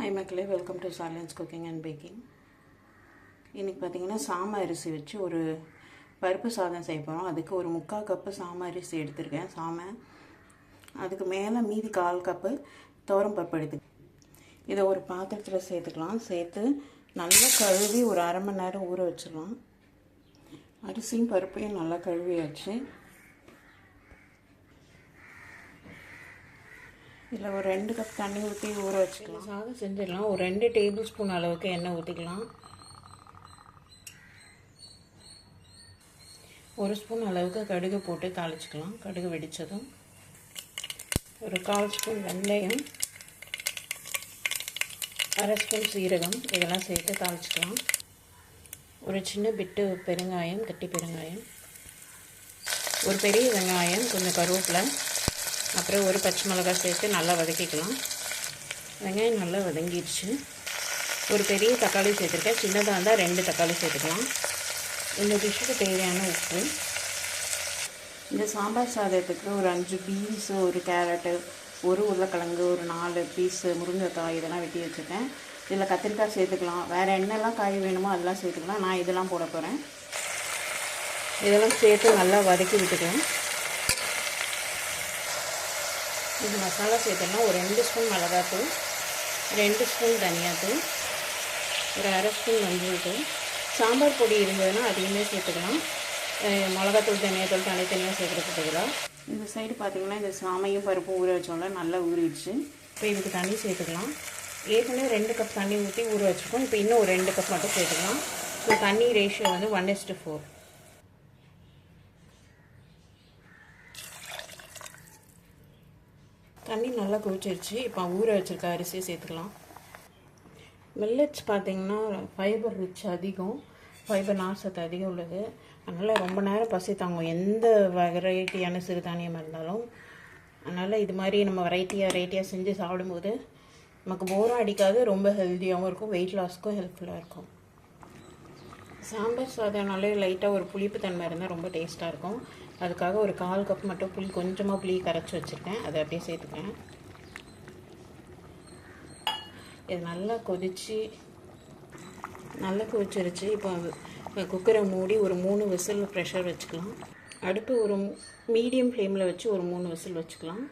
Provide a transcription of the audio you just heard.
Hi மக்களே, welcome to Charlene's cooking and baking. இன்றைக்கி பார்த்திங்கன்னா சாமை அரிசி வச்சு ஒரு பருப்பு சாதம் செய்ய போகிறோம். அதுக்கு ஒரு 3/4 கப்பு சாமை அரிசி எடுத்திருக்கேன். சாமை அதுக்கு மேலே மீதி 1/4 கப்பு துவரம் பருப்பு இதை ஒரு பாத்திரத்தில் சேர்த்துக்கலாம். சேர்த்து நல்லா கழுவி ஒரு அரை மணி நேரம் ஊற வச்சிடலாம். அரிசியும் பருப்பையும் நல்லா கழுவியாச்சு. இதில் ஒரு 2 கப் தண்ணி ஊற்றி ஊற வச்சுக்கலாம். சாதம் செஞ்சிடலாம். ஒரு 2 டேபிள் ஸ்பூன் அளவுக்கு எண்ணெய் ஊற்றிக்கலாம். 1 ஸ்பூன் அளவுக்கு கடுகு போட்டு தாளிச்சிக்கலாம். கடுகு வெடித்ததும் ஒரு 1/4 ஸ்பூன் வெந்தயம், 1/2 ஸ்பூன் சீரகம் இதெல்லாம் சேர்த்து தாளிச்சிக்கலாம். ஒரு சின்ன பிட்டு பெருங்காயம், கட்டி பெருங்காயம், ஒரு பெரிய வெங்காயம், கொஞ்சம் கருவேப்பிலை, அப்புறம் ஒரு பச்சை மிளகாய் சேர்த்து நல்லா வதக்கிக்கலாம். வெங்காயம் நல்லா வதங்கிடுச்சு. ஒரு பெரிய தக்காளி சேர்த்துருக்கேன். சின்னதாக இருந்தால் 2 தக்காளி சேர்த்துக்கலாம். இந்த டிஷ்ஷுக்கு தேவையான உப்பு. இந்த சாம்பார் சாதத்துக்கு ஒரு 5 பீன்ஸு, ஒரு கேரட்டு, ஒரு உருளைக்கிழங்கு, ஒரு 4 பீஸு முருங்கைக்காய் இதெல்லாம் வெட்டி வச்சுருக்கேன். இதில் கத்திரிக்காய் சேர்த்துக்கலாம். வேறு என்னெல்லாம் காய் வேணுமோ அதெல்லாம் சேர்த்துக்கலாம். நான் இதெல்லாம் போட போகிறேன். இதெல்லாம் சேர்த்து நல்லா வதக்கி விட்டுக்கலாம். இது மசாலா சேர்த்தோம்னா ஒரு 2 ஸ்பூன் மிளகாத்தூள், 2 ஸ்பூன் தனியாத்தூள், ஒரு 1/2 ஸ்பூன் மஞ்சள் தூள். சாம்பார் பொடி இருந்ததுன்னா அதையுமே சேர்த்துக்கலாம். மிளகாத்தூள், தனியாத்தூள் தனித்தனியாக சேர்க்குறதுக்கு பதிலாக. இந்த சைடு பார்த்திங்கன்னா இந்த சாமையும் பருப்பும் ஊற வச்சோம்ல, நல்லா ஊறிடுச்சு. இப்போ இதுக்கு தண்ணி சேர்த்துக்கலாம். ஏற்கனவே 2 கப் தண்ணி ஊற்றி ஊற வச்சுருக்கோம். இப்போ இன்னும் ஒரு 2 கப் மட்டும் சேர்த்துக்கலாம். ஸோ தண்ணி ரேஷியோ வந்து 1:4. தண்ணி நல்லா கொதிச்சிருச்சு. இப்போ ஊற வச்சுருக்க அரிசியை சேர்த்துக்கலாம். மில்லட்ஸ் பார்த்திங்கன்னா ஃபைபர் ரிச் அதிகம், ஃபைபர் நார்சத்து அதிகம் உள்ளது. அதனால் ரொம்ப நேரம் பசி தாங்கும் எந்த வெரைட்டியான சிறுதானியமாக இருந்தாலும். அதனால் இது மாதிரி நம்ம வெரைட்டியாக செஞ்சு சாப்பிடும்போது நமக்கு போரும் அடிக்காது, ரொம்ப ஹெல்த்தியாகவும் இருக்கும், வெயிட் லாஸ்க்கும் ஹெல்ப்ஃபுல்லாக இருக்கும். சாம்பார் சாதம்னாலே லைட்டாக ஒரு புளிப்பு தன்மை இருந்தால் ரொம்ப டேஸ்ட்டாக இருக்கும். அதுக்காக ஒரு 1/4 கப் மட்டும் கொஞ்சமாக புளி கரைச்சி வச்சுருக்கேன். அதை அப்படியே சேர்த்துக்கிறேன். இது நல்லா கொதிச்சிருச்சு. இப்போ குக்கரை மூடி ஒரு 3 விசில் ப்ரெஷர் வச்சுக்கலாம். அடுப்பு ஒரு மீடியம் ஃப்ளேமில் வச்சு ஒரு 3 விசில் வச்சுக்கலாம்.